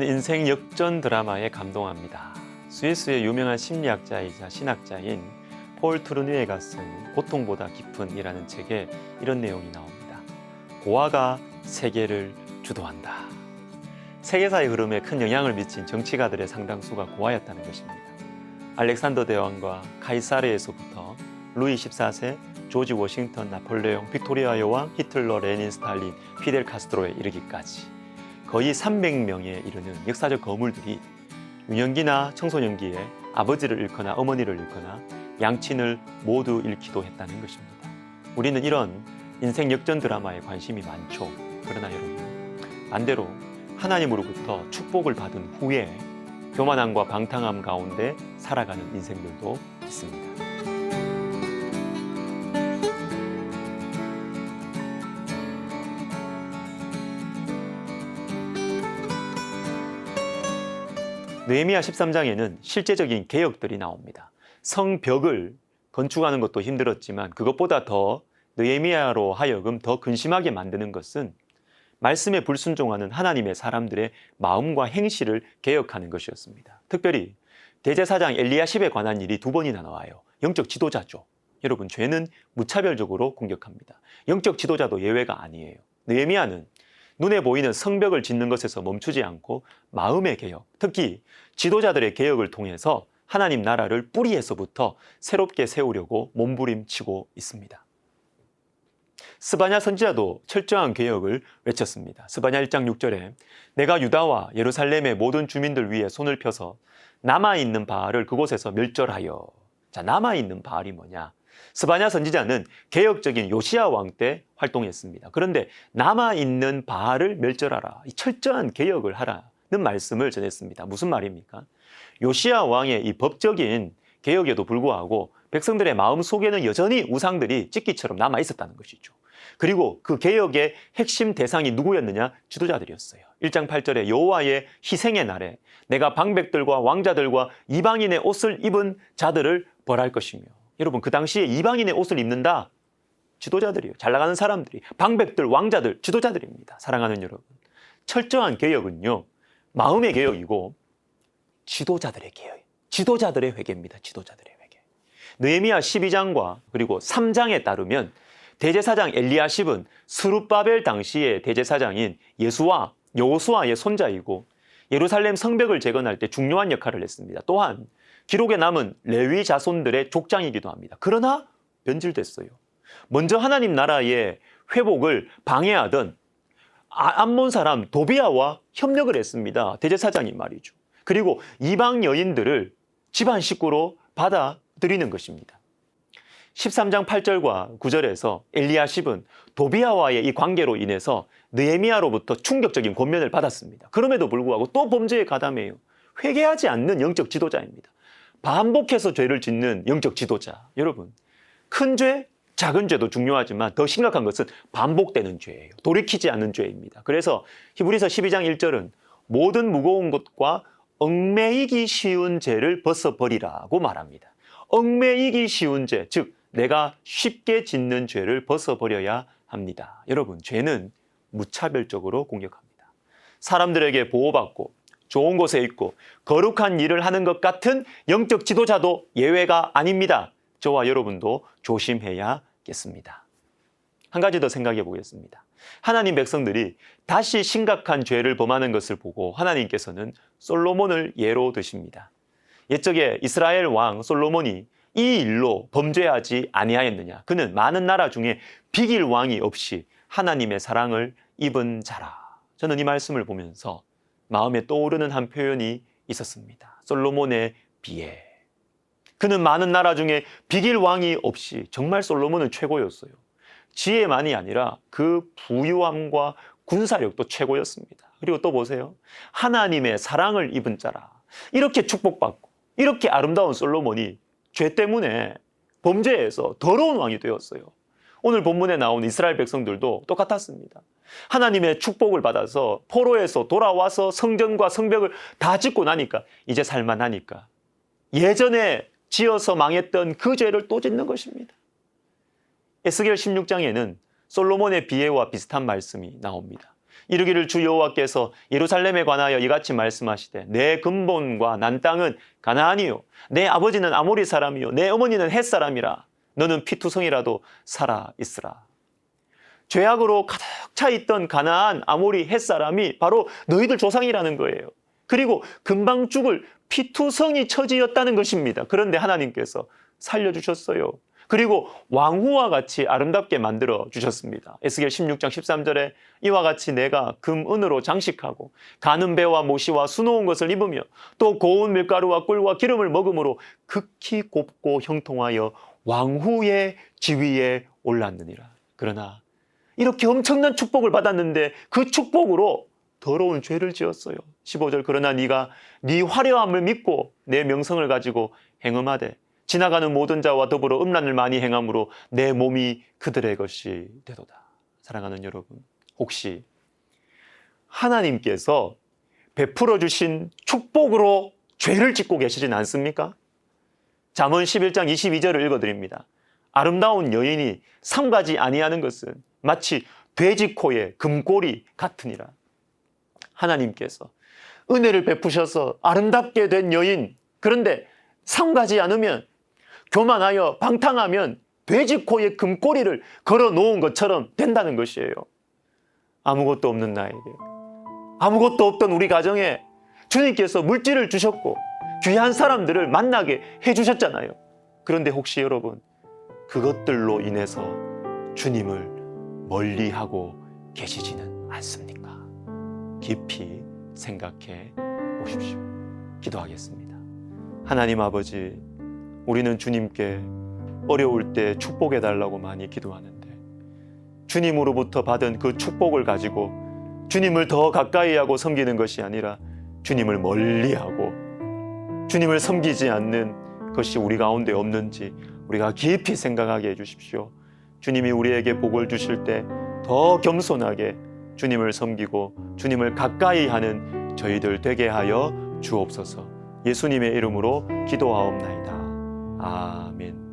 인생 역전 드라마에 감동합니다. 스위스의 유명한 심리학자이자 신학자인 폴 트루니에가 쓴 고통보다 깊은이라는 책에 이런 내용이 나옵니다. 고아가 세계를 주도한다. 세계사의 흐름에 큰 영향을 미친 정치가들의 상당수가 고아였다는 것입니다. 알렉산더 대왕과 카이사르에서부터 루이 14세, 조지 워싱턴, 나폴레옹, 빅토리아 여왕, 히틀러, 레닌, 스탈린, 피델 카스트로에 이르기까지 거의 300명에 이르는 역사적 거물들이 유년기나 청소년기에 아버지를 잃거나 어머니를 잃거나 양친을 모두 잃기도 했다는 것입니다. 우리는 이런 인생 역전 드라마에 관심이 많죠. 그러나 여러분, 반대로 하나님으로부터 축복을 받은 후에 교만함과 방탕함 가운데 살아가는 인생들도 있습니다. 느헤미야 13장에는 실제적인 개혁들이 나옵니다. 성벽을 건축하는 것도 힘들었지만 그것보다 더 느헤미야로 하여금 더 근심하게 만드는 것은 말씀에 불순종하는 하나님의 사람들의 마음과 행실을 개혁하는 것이었습니다. 특별히 대제사장 엘리야십에 관한 일이 2번이나 나와요. 영적 지도자죠. 여러분, 죄는 무차별적으로 공격합니다. 영적 지도자도 예외가 아니에요. 느헤미야는 눈에 보이는 성벽을 짓는 것에서 멈추지 않고 마음의 개혁, 특히 지도자들의 개혁을 통해서 하나님 나라를 뿌리에서부터 새롭게 세우려고 몸부림치고 있습니다. 스바냐 선지자도 철저한 개혁을 외쳤습니다. 스바냐 1장 6절에 내가 유다와 예루살렘의 모든 주민들 위에 손을 펴서 남아있는 바알을 그곳에서 멸절하여. 자, 남아있는 바알이 뭐냐? 스바냐 선지자는 개혁적인 요시야 왕 때 활동했습니다. 그런데 남아있는 바알을 멸절하라. 이 철저한 개혁을 하라는 말씀을 전했습니다. 무슨 말입니까? 요시야 왕의 이 법적인 개혁에도 불구하고 백성들의 마음 속에는 여전히 우상들이 찌끼처럼 남아 있었다는 것이죠. 그리고 그 개혁의 핵심 대상이 누구였느냐? 지도자들이었어요. 1장 8절에 여호와의 희생의 날에 내가 방백들과 왕자들과 이방인의 옷을 입은 자들을 벌할 것이며. 여러분, 그 당시에 이방인의 옷을 입는다? 지도자들이에요. 잘 나가는 사람들이. 방백들, 왕자들, 지도자들입니다. 사랑하는 여러분, 철저한 개혁은요, 마음의 개혁이고 지도자들의 개혁, 지도자들의 회개입니다. 지도자들의 회개. 느헤미야 12장과 그리고 3장에 따르면 대제사장 엘리야십은 스룹바벨 당시의 대제사장인 여호수아의 손자이고 예루살렘 성벽을 재건할 때 중요한 역할을 했습니다. 또한 기록에 남은 레위 자손들의 족장이기도 합니다. 그러나 변질됐어요. 먼저 하나님 나라의 회복을 방해하던 암몬 사람 도비아와 협력을 했습니다. 대제사장이 말이죠. 그리고 이방 여인들을 집안 식구로 받아들이는 것입니다. 13장 8절과 9절에서 엘리야십은 도비아와의 이 관계로 인해서 느헤미야로부터 충격적인 권면을 받았습니다. 그럼에도 불구하고 또 범죄에 가담해요. 회개하지 않는 영적 지도자입니다. 반복해서 죄를 짓는 영적 지도자. 여러분, 큰 죄, 작은 죄도 중요하지만 더 심각한 것은 반복되는 죄예요. 돌이키지 않는 죄입니다. 그래서 히브리서 12장 1절은 모든 무거운 것과 얽매이기 쉬운 죄를 벗어버리라고 말합니다. 얽매이기 쉬운 죄, 즉 내가 쉽게 짓는 죄를 벗어버려야 합니다. 여러분, 죄는 무차별적으로 공격합니다. 사람들에게 보호받고 좋은 곳에 있고 거룩한 일을 하는 것 같은 영적 지도자도 예외가 아닙니다. 저와 여러분도 조심해야겠습니다. 한 가지 더 생각해 보겠습니다. 하나님 백성들이 다시 심각한 죄를 범하는 것을 보고 하나님께서는 솔로몬을 예로 드십니다. 옛적에 이스라엘 왕 솔로몬이 이 일로 범죄하지 아니하였느냐? 그는 많은 나라 중에 비길 왕이 없이 하나님의 사랑을 입은 자라. 저는 이 말씀을 보면서 마음에 떠오르는 한 표현이 있었습니다. 솔로몬의 비애. 그는 많은 나라 중에 비길 왕이 없이 정말 솔로몬은 최고였어요. 지혜만이 아니라 그 부유함과 군사력도 최고였습니다. 그리고 또 보세요. 하나님의 사랑을 입은 자라. 이렇게 축복받고 이렇게 아름다운 솔로몬이 죄 때문에 범죄에서 더러운 왕이 되었어요. 오늘 본문에 나온 이스라엘 백성들도 똑같았습니다. 하나님의 축복을 받아서 포로에서 돌아와서 성전과 성벽을 다 짓고 나니까 이제 살만하니까 예전에 지어서 망했던 그 죄를 또 짓는 것입니다. 에스겔 16장에는 솔로몬의 비애와 비슷한 말씀이 나옵니다. 이르기를 주 여호와께서 예루살렘에 관하여 이같이 말씀하시되 내 근본과 난 땅은 가나안이요 내 아버지는 아모리 사람이요 내 어머니는 헷 사람이라. 너는 피투성이라도 살아 있으라. 죄악으로 가득 차 있던 가나안, 아모리, 헷 사람이 바로 너희들 조상이라는 거예요. 그리고 금방 죽을 피투성이 처지였다는 것입니다. 그런데 하나님께서 살려주셨어요. 그리고 왕후와 같이 아름답게 만들어 주셨습니다. 에스겔 16장 13절에 이와 같이 내가 금, 은으로 장식하고 가는 배와 모시와 수놓은 것을 입으며 또 고운 밀가루와 꿀과 기름을 먹음으로 극히 곱고 형통하여 왕후의 지위에 올랐느니라. 그러나 이렇게 엄청난 축복을 받았는데 그 축복으로 더러운 죄를 지었어요. 15절 그러나 네가 네 화려함을 믿고 내 명성을 가지고 행음하되 지나가는 모든 자와 더불어 음란을 많이 행함으로 내 몸이 그들의 것이 되도다. 사랑하는 여러분, 혹시 하나님께서 베풀어 주신 축복으로 죄를 짓고 계시진 않습니까? 잠언 11장 22절을 읽어드립니다. 아름다운 여인이 삼가지 아니하는 것은 마치 돼지 코의 금꼬리 같으니라. 하나님께서 은혜를 베푸셔서 아름답게 된 여인, 그런데 삼가지 않으면, 교만하여 방탕하면 돼지 코에 금꼬리를 걸어 놓은 것처럼 된다는 것이에요. 아무것도 없는 나에게, 아무것도 없던 우리 가정에 주님께서 물질을 주셨고 귀한 사람들을 만나게 해주셨잖아요. 그런데 혹시 여러분 그것들로 인해서 주님을 멀리하고 계시지는 않습니까? 깊이 생각해 보십시오. 기도하겠습니다. 하나님 아버지, 우리는 주님께 어려울 때 축복해 달라고 많이 기도하는데 주님으로부터 받은 그 축복을 가지고 주님을 더 가까이 하고 섬기는 것이 아니라 주님을 멀리하고 주님을 섬기지 않는 것이 우리 가운데 없는지 우리가 깊이 생각하게 해주십시오. 주님이 우리에게 복을 주실 때 더 겸손하게 주님을 섬기고 주님을 가까이 하는 저희들 되게 하여 주옵소서. 예수님의 이름으로 기도하옵나이다. 아멘.